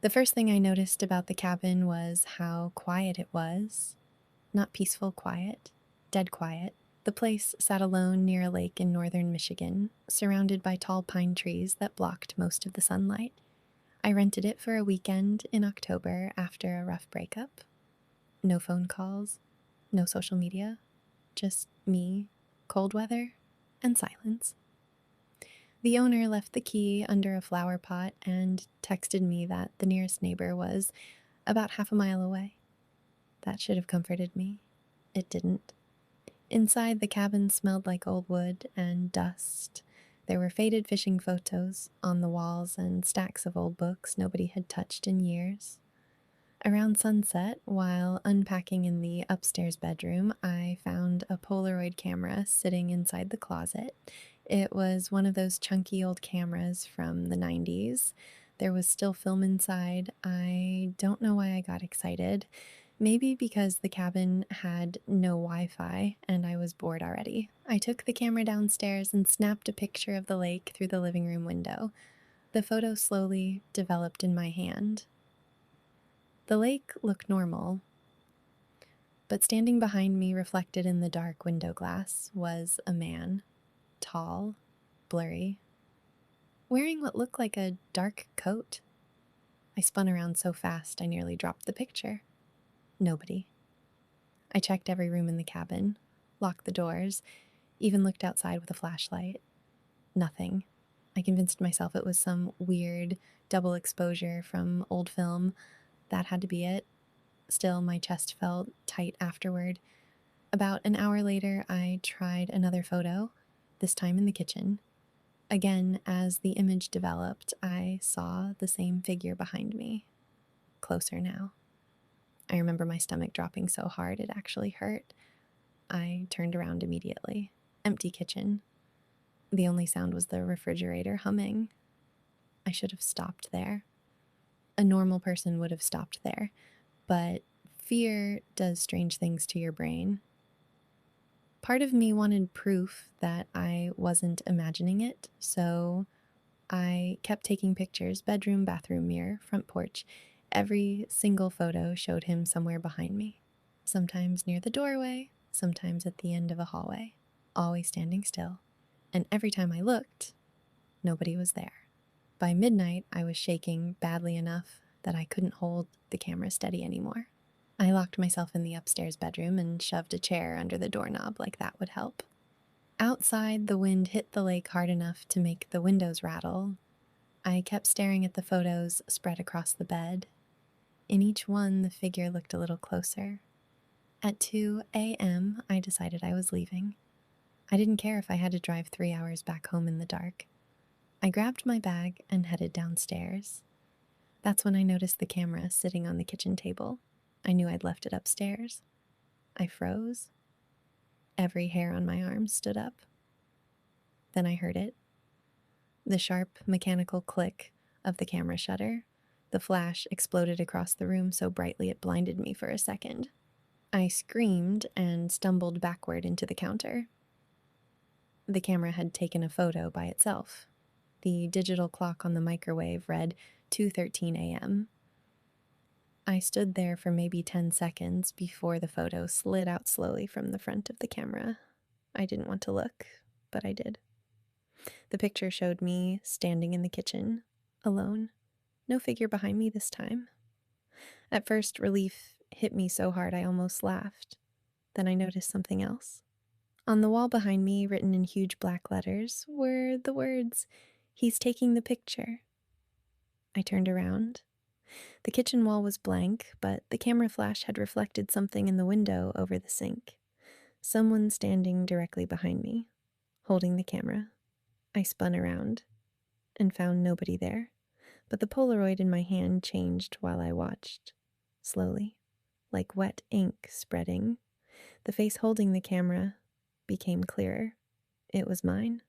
The first thing I noticed about the cabin was how quiet it was. Not peaceful quiet, dead quiet. The place sat alone near a lake in northern Michigan, surrounded by tall pine trees that blocked most of the sunlight. I rented it for a weekend in October after a rough breakup. No phone calls, no social media, just me, cold weather, and silence. The owner left the key under a flower pot and texted me that the nearest neighbor was about half a mile away. That should have comforted me. It didn't. Inside, the cabin smelled like old wood and dust. There were faded fishing photos on the walls and stacks of old books nobody had touched in years. Around sunset, while unpacking in the upstairs bedroom, I found a Polaroid camera sitting inside the closet. It was one of those chunky old cameras from the 90s. There was still film inside. I don't know why I got excited. Maybe because the cabin had no Wi-Fi and I was bored already. I took the camera downstairs and snapped a picture of the lake through the living room window. The photo slowly developed in my hand. The lake looked normal, but standing behind me, reflected in the dark window glass, was a man, tall, blurry, wearing what looked like a dark coat. I spun around so fast I nearly dropped the picture. Nobody. I checked every room in the cabin, locked the doors, even looked outside with a flashlight. Nothing. I convinced myself it was some weird double exposure from old film. That had to be it. Still, my chest felt tight afterward. About an hour later, I tried another photo, this time in the kitchen. Again, as the image developed, I saw the same figure behind me. Closer now. I remember my stomach dropping so hard it actually hurt. I turned around immediately. Empty kitchen. The only sound was the refrigerator humming. I should have stopped there. A normal person would have stopped there, but fear does strange things to your brain. Part of me wanted proof that I wasn't imagining it, so I kept taking pictures: bedroom, bathroom, mirror, front porch. Every single photo showed him somewhere behind me, sometimes near the doorway, sometimes at the end of a hallway, always standing still. And every time I looked, nobody was there. By midnight, I was shaking badly enough that I couldn't hold the camera steady anymore. I locked myself in the upstairs bedroom and shoved a chair under the doorknob like that would help. Outside, the wind hit the lake hard enough to make the windows rattle. I kept staring at the photos spread across the bed. In each one, the figure looked a little closer. At 2 a.m., I decided I was leaving. I didn't care if I had to drive 3 hours back home in the dark. I grabbed my bag and headed downstairs. That's when I noticed the camera sitting on the kitchen table. I knew I'd left it upstairs. I froze. Every hair on my arm stood up. Then I heard it. The sharp, mechanical click of the camera shutter. The flash exploded across the room so brightly it blinded me for a second. I screamed and stumbled backward into the counter. The camera had taken a photo by itself. The digital clock on the microwave read 2:13 a.m. I stood there for maybe 10 seconds before the photo slid out slowly from the front of the camera. I didn't want to look, but I did. The picture showed me standing in the kitchen, alone. No figure behind me this time. At first, relief hit me so hard I almost laughed. Then I noticed something else. On the wall behind me, written in huge black letters, were the words, "He's taking the picture." I turned around. The kitchen wall was blank, but the camera flash had reflected something in the window over the sink. Someone standing directly behind me, holding the camera. I spun around and found nobody there, but the Polaroid in my hand changed while I watched. Slowly, like wet ink spreading. The face holding the camera became clearer. It was mine.